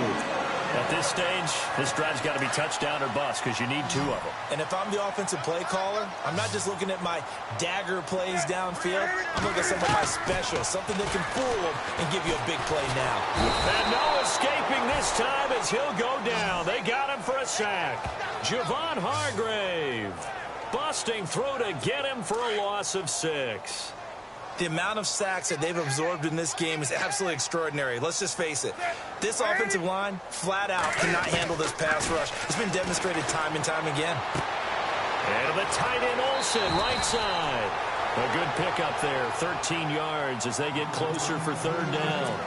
At this stage, this drive's got to be touchdown or bust because you need 2 of them. And if I'm the offensive play caller, I'm not just looking at my dagger plays downfield. I'm looking at some of my specials, something that can fool them and give you a big play now. And no escaping this time as he'll go down. They got him for a sack. Javon Hargrave busting through to get him for a loss of 6. The amount of sacks that they've absorbed in this game is absolutely extraordinary. Let's just face it. This offensive line, flat out, cannot handle this pass rush. It's been demonstrated time and time again. And the tight end Olsen, right side. A good pickup there, 13 yards as they get closer for 3rd down.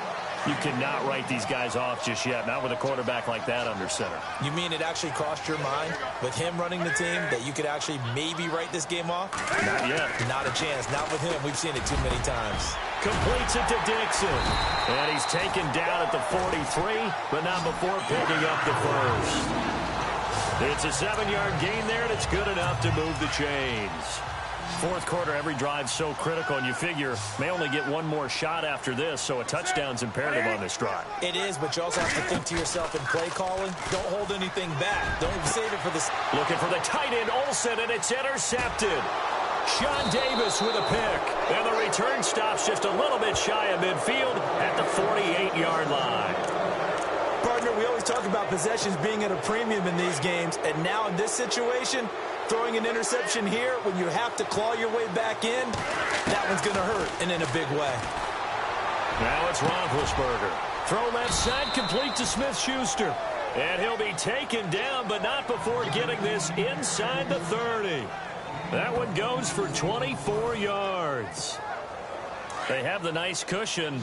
You cannot write these guys off just yet, not with a quarterback like that under center. You mean it actually crossed your mind with him running the team that you could actually maybe write this game off? Not yet. Not a chance. Not with him. We've seen it too many times. Completes it to Dixon. And he's taken down at the 43, but not before picking up the 1st. It's a 7-yard gain there, and it's good enough to move the chains. 4th quarter, every drive's so critical, and you figure may only get one more shot after this, so a touchdown's imperative on this drive. It is, but you also have to think to yourself in play calling, don't hold anything back. Don't save it for the... Looking for the tight end, Olsen, and it's intercepted. Sean Davis with a pick, and the return stops just a little bit shy of midfield at the 48-yard line. Partner, we always talk about possessions being at a premium in these games, and now in this situation, throwing an interception here when you have to claw your way back in, that one's going to hurt, and in a big way. Now it's Roethlisberger. Throw left side, complete to Smith-Schuster. And he'll be taken down, but not before getting this inside the 30. That one goes for 24 yards. They have the nice cushion.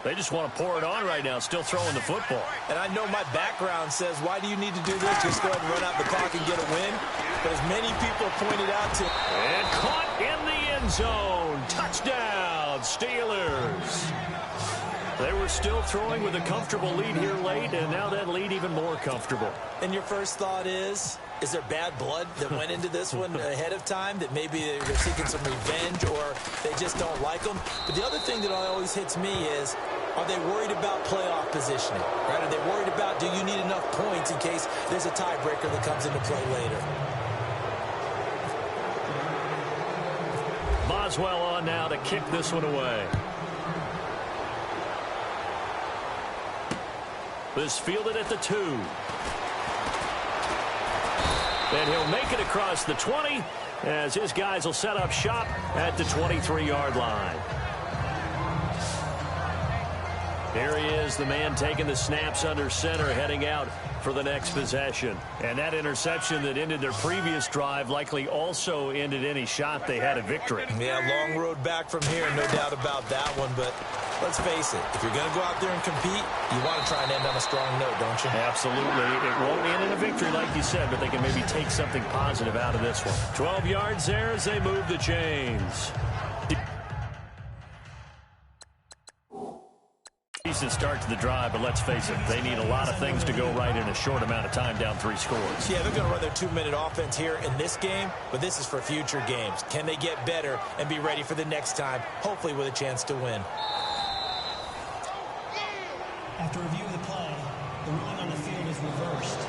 They just want to pour it on right now, still throwing the football. And I know my background says, why do you need to do this? Just go ahead and run out the clock and get a win. But as many people pointed out to... And caught in the end zone. Touchdown, Steelers. They were still throwing with a comfortable lead here late, and now that lead even more comfortable. And your first thought is there bad blood that went into this one ahead of time, that maybe they're seeking some revenge or they just don't like them? But the other thing that always hits me is, are they worried about playoff positioning? Right? Are they worried about, do you need enough points in case there's a tiebreaker that comes into play later? Boswell on now to kick this one away. This fielded at the 2. And he'll make it across the 20 as his guys will set up shop at the 23-yard line. Here he is, the man taking the snaps under center, heading out for the next possession. And that interception that ended their previous drive likely also ended any shot they had at victory. Yeah, long road back from here, no doubt about that one. But let's face it, if you're going to go out there and compete, you want to try and end on a strong note, don't you? Absolutely. It won't end in a victory like you said, but they can maybe take something positive out of this one. 12 yards there as they move the chains. Decent start to the drive, but let's face it, they need a lot of things to go right in a short amount of time, down 3 scores. Yeah, they're going to run their 2-minute offense here in this game, but this is for future games. Can they get better and be ready for the next time, hopefully with a chance to win? After review of the play, the ruling on the field is reversed.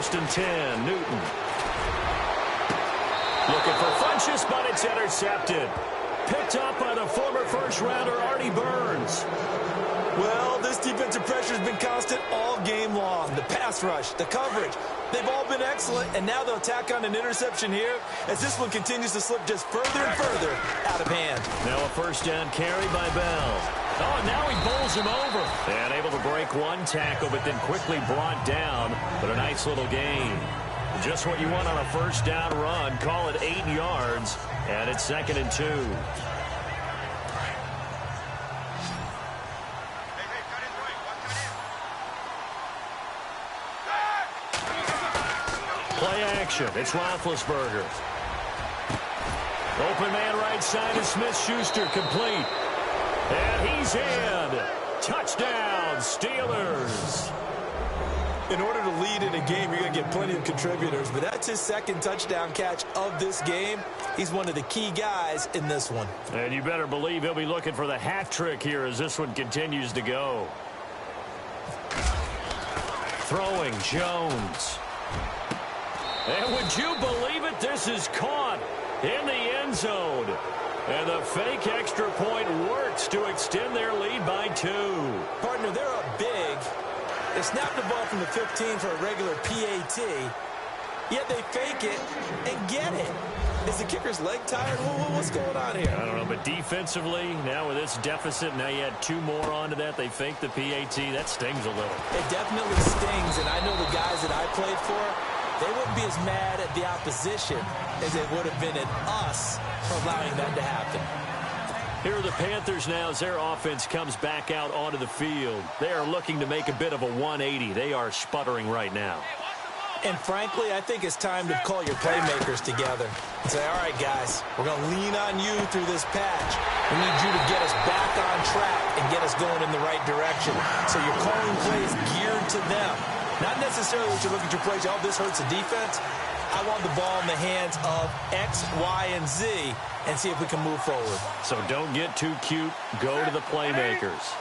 1st and 10. Newton. Looking for Funchess, but it's intercepted. Picked up by the former first-rounder Artie Burns. Well, this defensive pressure has been constant all game long. The pass rush, the coverage, they've all been excellent, and now they'll tack on an interception here as this one continues to slip just further and further out of hand. Now a first down carry by Bell. Oh, and now he bowls him over. And able to break one tackle, but then quickly brought down. But a nice little gain. Just what you want on a first down run. Call it 8 yards, and it's 2nd and 2. Play action. It's Roethlisberger. Open man right side is Smith-Schuster, complete. And he's in. Touchdown, Steelers. In order to lead in a game, you're going to get plenty of contributors, but that's his 2nd touchdown catch of this game. He's one of the key guys in this one. And you better believe he'll be looking for the hat trick here as this one continues to go. Throwing Jones. And would you believe it? This is caught in the end zone. And the fake extra point works to extend their lead by 2. Partner, they're up big. They snap the ball from the 15 for a regular PAT, yet they fake it and get it. Is the kicker's leg tired? What's going on here? I don't know, but defensively, now with this deficit, now you add 2 more onto that. They fake the PAT. That stings a little. It definitely stings, and I know the guys that I played for, they wouldn't be as mad at the opposition as they would have been at us for allowing that to happen. Here are the Panthers now as their offense comes back out onto the field. They are looking to make a bit of a 180. They are sputtering right now. And frankly, I think it's time to call your playmakers together and say, all right, guys, we're going to lean on you through this patch. We need you to get us back on track and get us going in the right direction. So you're calling plays geared to them. Not necessarily that you look at your plays, oh, this hurts the defense. I want the ball in the hands of X, Y, and Z and see if we can move forward. So don't get too cute. Go to the playmakers.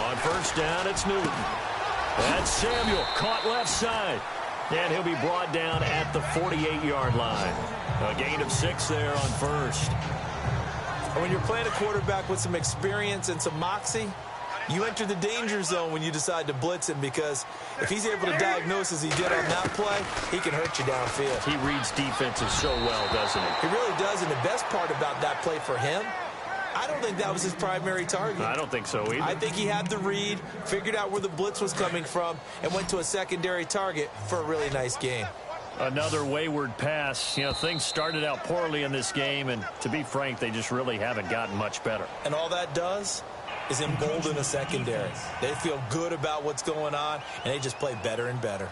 On first down, it's Newton. That's Samuel, caught left side. And he'll be brought down at the 48-yard line. A gain of 6 there on first. And when you're playing a quarterback with some experience and some moxie, you enter the danger zone when you decide to blitz him, because if he's able to diagnose as he did on that play, he can hurt you downfield. He reads defenses so well, doesn't he? He really does, and the best part about that play for him, I don't think that was his primary target. I don't think so either. I think he had the read, figured out where the blitz was coming from, and went to a secondary target for a really nice game. Another wayward pass. You know, things started out poorly in this game, and to be frank, they just really haven't gotten much better. And all that does is embolden a secondary. They feel good about what's going on, and they just play better and better.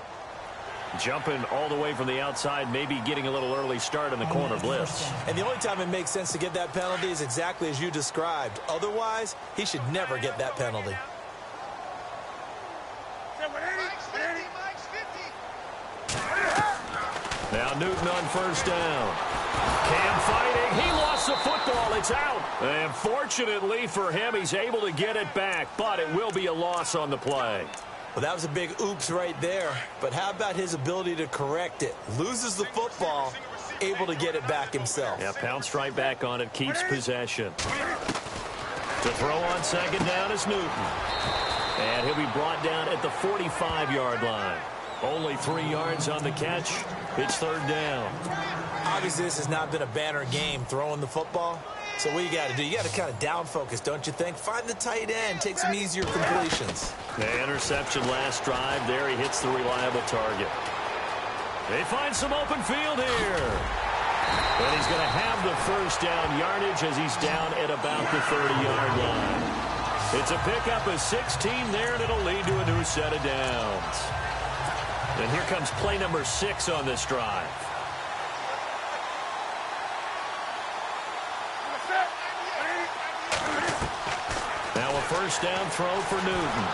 Jumping all the way from the outside, maybe getting a little early start in the corner blitz. And the only time it makes sense to get that penalty is exactly as you described. Otherwise, he should never get that penalty. Now Newton on first down. Cam fighting. He lost the football. It's out. And fortunately for him, he's able to get it back, but it will be a loss on the play. Well, that was a big oops right there. But how about his ability to correct it? Loses the football, able to get it back himself. Yeah, pounced right back on it, keeps possession. To throw on second down is Newton. And he'll be brought down at the 45-yard line. Only 3 yards on the catch. It's third down. Obviously, this has not been a banner game throwing the football. So what you got to do, you got to kind of down focus, don't you think? Find the tight end, take some easier completions. The interception last drive. There he hits the reliable target. They find some open field here. And he's going to have the first down yardage as he's down at about the 30-yard line. It's a pickup of 16 there, and it'll lead to a new set of downs. And here comes play number 6 on this drive. Now a first down throw for Newton.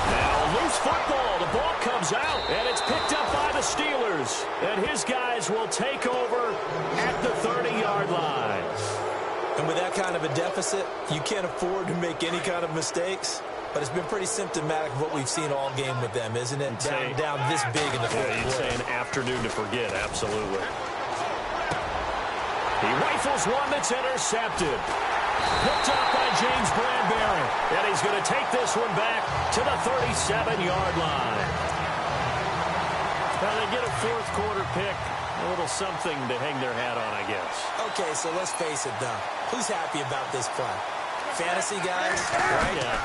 Now loose football. The ball comes out, and it's picked up by the Steelers. And his guys will take over at the 30-yard line. And with that kind of a deficit, you can't afford to make any kind of mistakes. but it's been pretty symptomatic of what we've seen all game with them, isn't it? Down this big in the fourth quarter. You'd say an afternoon to forget, absolutely. He rifles one that's intercepted. Picked up by James Bradbury. And he's going to take this one back to the 37-yard line. Now they get a fourth quarter pick. A little something to hang their hat on, I guess. Okay, so let's face it, though. Who's happy about this play? Fantasy guys, right? Yeah.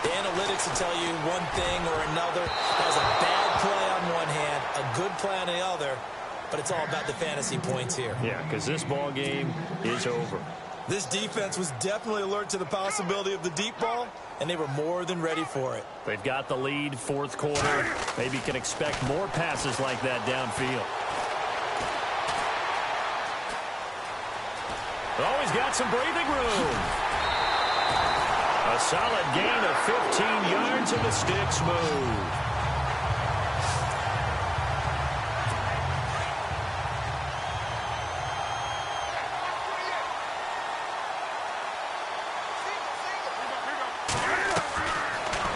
The analytics will tell you one thing or another. Has a bad play on one hand, a good play on the other, but it's all about the fantasy points here. Yeah, because this ball game is over. This defense was definitely alert to the possibility of the deep ball, and they were more than ready for it. They've got the lead, fourth quarter. Maybe can expect more passes like that downfield. Oh, he's got some breathing room. A solid gain of 15 yards, and the sticks move.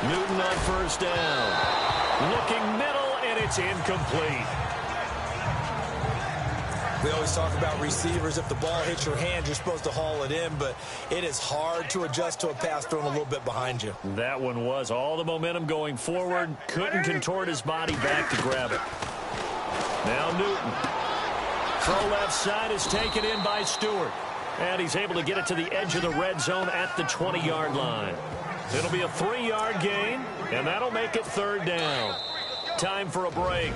Newton on first down. Looking middle, and it's incomplete. We always talk about receivers. If the ball hits your hand, you're supposed to haul it in, but it is hard to adjust to a pass thrown a little bit behind you. That one was all the momentum going forward. Couldn't contort his body back to grab it. Now Newton. Throw left side is taken in by Stewart. And he's able to get it to the edge of the red zone at the 20-yard line. It'll be a 3-yard gain, and that'll make it third down. Time for a break.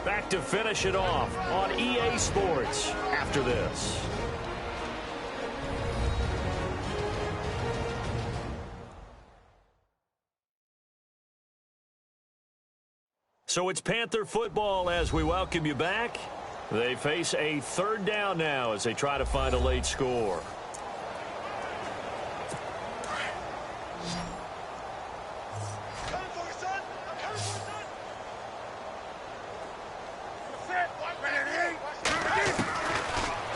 Back to finish it off on EA Sports after this. So it's Panther football as we welcome you back. They face a third down now as they try to find a late score.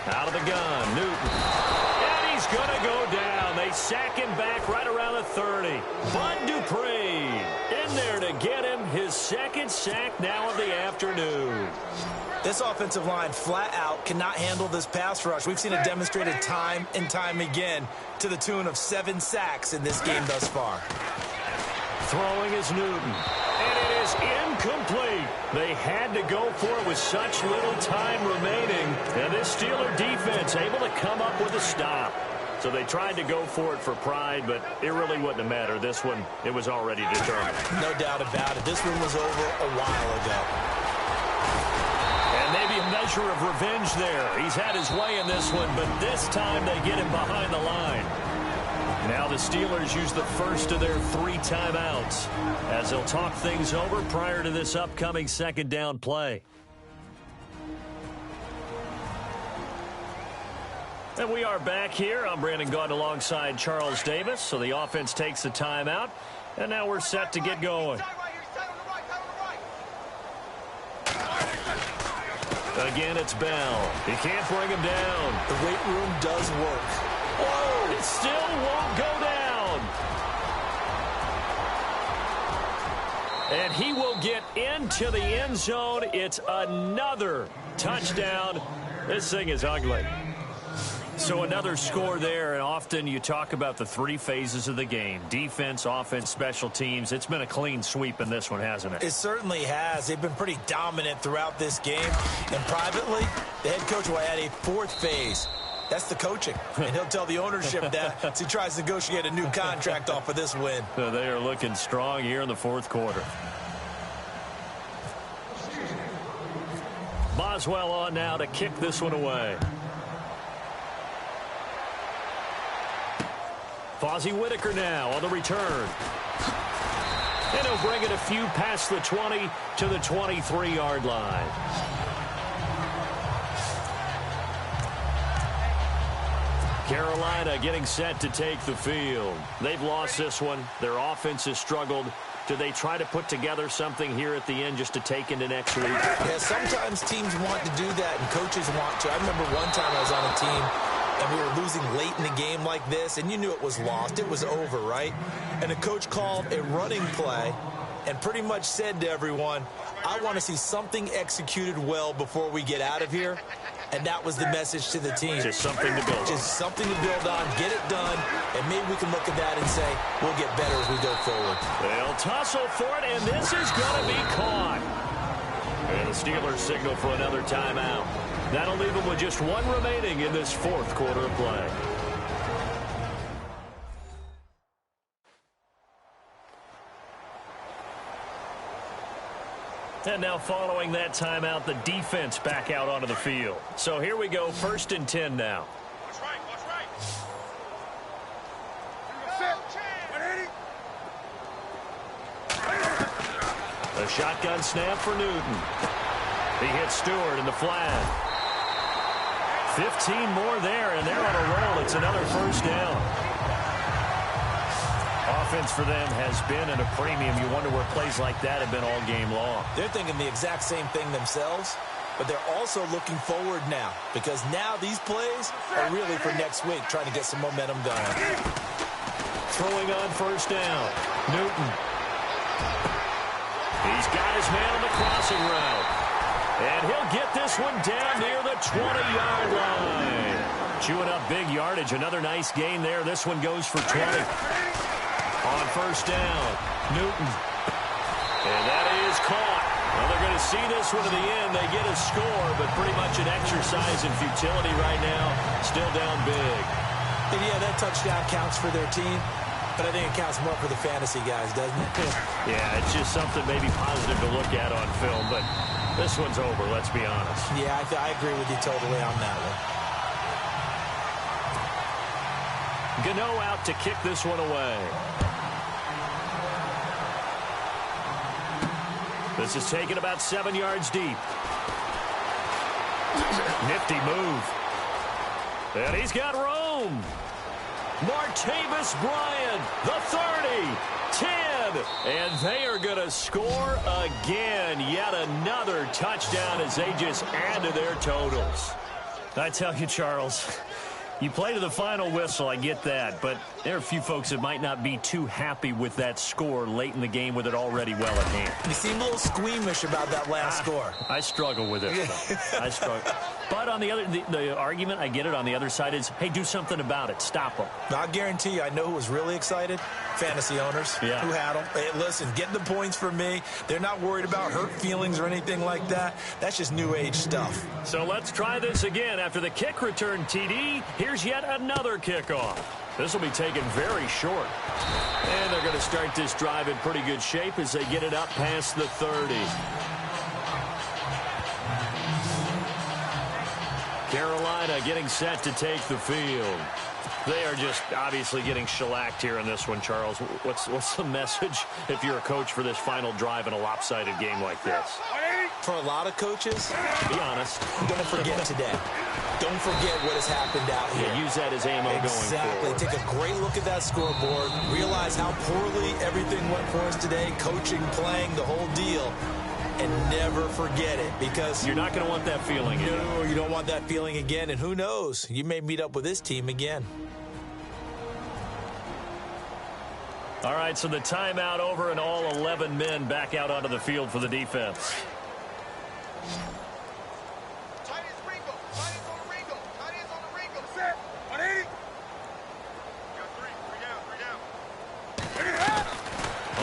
Out of the gun, Newton. And he's going to go down. They sack him back right around the 30. Bud Dupree in there to get him his second sack now of the afternoon. This offensive line flat out cannot handle this pass rush. We've seen it demonstrated time and time again to the tune of 7 sacks in this game thus far. Throwing is Newton. And it is incomplete. They had to go for it with such little time remaining. And this Steeler defense able to come up with a stop. So they tried to go for it for pride, but it really wouldn't have mattered. This one, it was already determined. No doubt about it. This one was over a while ago. And maybe a measure of revenge there. He's had his way in this one, but this time they get him behind the line. Now the Steelers use the first of their 3 timeouts as they'll talk things over prior to this upcoming second down play. And we are back here. I'm Brandon Gaudin alongside Charles Davis. So the offense takes the timeout, and now we're set to get going. Again, it's Bell. He can't bring him down. The weight room does work. Whoa! It still won't go down. And he will get into the end zone. It's another touchdown. This thing is ugly. So another score there, and often you talk about the 3 phases of the game. Defense, offense, special teams. It's been a clean sweep in this one, hasn't it? It certainly has. They've been pretty dominant throughout this game. And privately, the head coach will add a 4th phase. That's the coaching. And he'll tell the ownership that as he tries to negotiate a new contract off of this win. So they are looking strong here in the 4th quarter. Boswell on now to kick this one away. Fozzie Whitaker now on the return. And he'll bring it a few past the 20 to the 23-yard line. Carolina getting set to take the field. They've lost this one. Their offense has struggled. Do they try to put together something here at the end just to take into next week? Yeah, sometimes teams want to do that and coaches want to. I remember one time I was on a team and we were losing late in the game like this, and you knew it was lost, it was over, right? And the coach called a running play and pretty much said to everyone, I want to see something executed well before we get out of here. And that was the message to the team. Just something to build on. Just something to build on, get it done, and maybe we can look at that and say, we'll get better as we go forward. They'll tussle for it, and this is going to be caught. And the Steelers signal for another timeout. That'll leave them with just one remaining in this fourth quarter of play. And now following that timeout, the defense back out onto the field. So here we go, 1st and 10 now. Watch right. A shotgun snap for Newton. He hits Stewart in the flat. 15 more there, and they're on a roll. It's another first down. Offense for them has been at a premium. You wonder where plays like that have been all game long. They're thinking the exact same thing themselves, but they're also looking forward now, because now these plays are really for next week, trying to get some momentum going. Throwing on first down. Newton. He's got his man on the crossing route. And he'll get this one down near the 20-yard line. Chewing up big yardage. Another nice gain there. This one goes for 20. On first down, Newton. And that is caught. Well, they're going to see this one to the end. They get a score, but pretty much an exercise in futility right now. Still down big. And yeah, that touchdown counts for their team, but I think it counts more for the fantasy guys, doesn't it? Yeah, it's just something maybe positive to look at on film, but this one's over, let's be honest. Yeah, I agree with you totally on that one. Gano out to kick this one away. This is taken about 7 yards deep. Nifty move. And he's got room. Martavis Bryant, the 30, 10, and they are going to score again. Yet another touchdown as they just add to their totals. I tell you, Charles, you play to the final whistle, I get that, but there are a few folks that might not be too happy with that score late in the game with it already well at hand. You seem a little squeamish about that last score. I struggle with it. I struggle. But on the other, the argument, I get it, on the other side is, hey, do something about it. Stop them. I guarantee you, I know who was really excited. Fantasy owners who had them. Hey, listen, get the points for me. They're not worried about hurt feelings or anything like that. That's just new age stuff. So let's try this again. After the kick return TD, here's yet another kickoff. This will be taken very short. And they're going to start this drive in pretty good shape as they get it up past the 30. Carolina getting set to take the field. They are just obviously getting shellacked here in this one, Charles. What's the message if you're a coach for this final drive in a lopsided game like this? For a lot of coaches, be honest, don't forget today. Don't forget what has happened out here. Yeah, use that as ammo going forward. Take a great look at that scoreboard. Realize how poorly everything went for us today. Coaching, playing, the whole deal. And never forget it, because you're not going to want that feeling again. No, you don't want that feeling again. And who knows? You may meet up with this team again. All right, so the timeout over and all 11 men back out onto the field for the defense.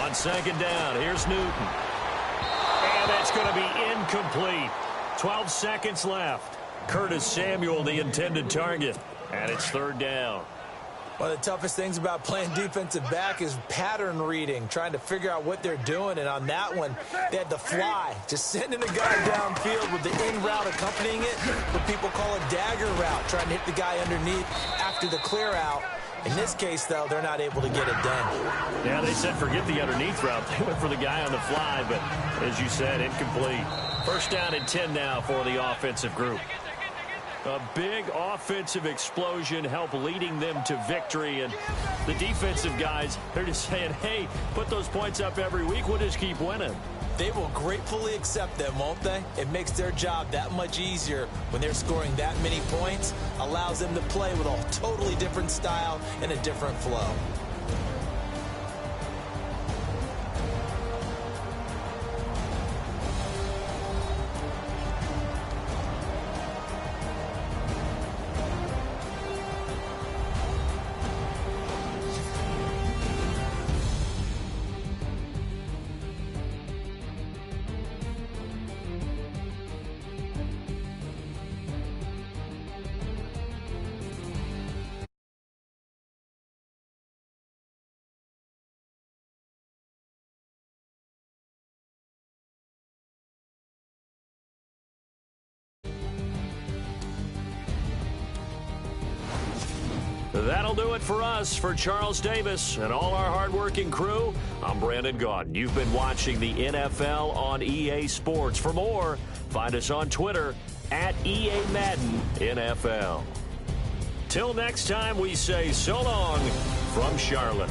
On second down, here's Newton. And that's going to be incomplete. 12 seconds left. Curtis Samuel, the intended target. And it's third down. One of the toughest things about playing defensive back is pattern reading, trying to figure out what they're doing. And on that one, they had to fly, just sending a guy downfield with the in route accompanying it, what people call a dagger route, trying to hit the guy underneath after the clear out. In this case, though, they're not able to get it done. Yeah, they said forget the underneath route. They went for the guy on the fly, but as you said, incomplete. First down and 10 now for the offensive group. A big offensive explosion helped leading them to victory. And the defensive guys, they're just saying, hey, put those points up every week. We'll just keep winning. They will gratefully accept them, won't they? It makes their job that much easier when they're scoring that many points. Allows them to play with a totally different style and a different flow. That'll do it for us. For Charles Davis and all our hardworking crew, I'm Brandon Gaudin. You've been watching the NFL on EA Sports. For more, find us on Twitter at EA Madden NFL. Till next time, we say so long from Charlotte.